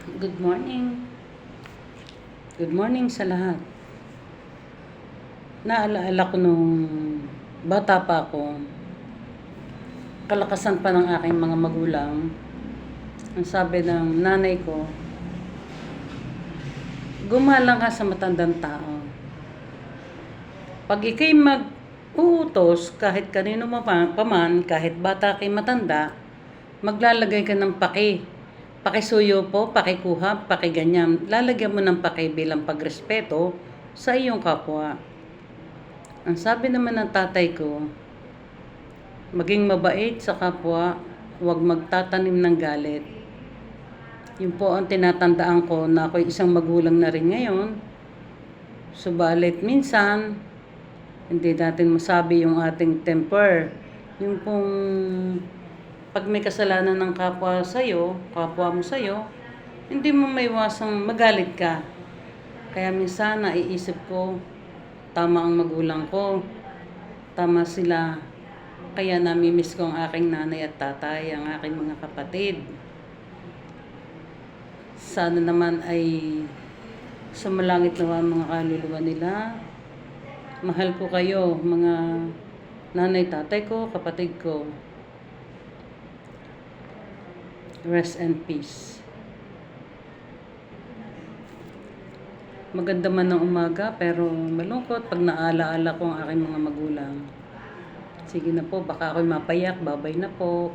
Good morning. Good morning sa lahat. Naalaala ko nung bata pa ako, kalakasan pa ng aking mga magulang. Ang sabi ng nanay ko, gumalang ka sa matandang tao. Pag ikay mag-uutos kahit kanino paman, kahit bata kay matanda, maglalagay ka ng pakisuyo po, pakikuha, pakiganyan. Lalagyan mo ng paki bilang pagrespeto sa iyong kapwa. Ang sabi naman ng tatay ko, maging mabait sa kapwa, huwag magtatanim ng galit. Yun po ang tinatandaan ko na ako'y isang magulang na rin ngayon. Subalit minsan, hindi natin masabi yung ating temper. Yung pong pag may kasalanan ng kapwa mo sa'yo, hindi mo maiwasang magalit ka. Kaya minsan naiisip ko, tama ang magulang ko, tama sila. Kaya namimiss ko ang aking nanay at tatay, ang aking mga kapatid. Sana naman ay sumalangit nawa ang mga kaluluwa nila. Mahal ko kayo, mga nanay, tatay ko, kapatid ko. Rest and peace. Maganda man ng umaga pero malungkot pag naalaala ko ang aking mga magulang. Sige na po, baka ako'y mapayak. Babay na po.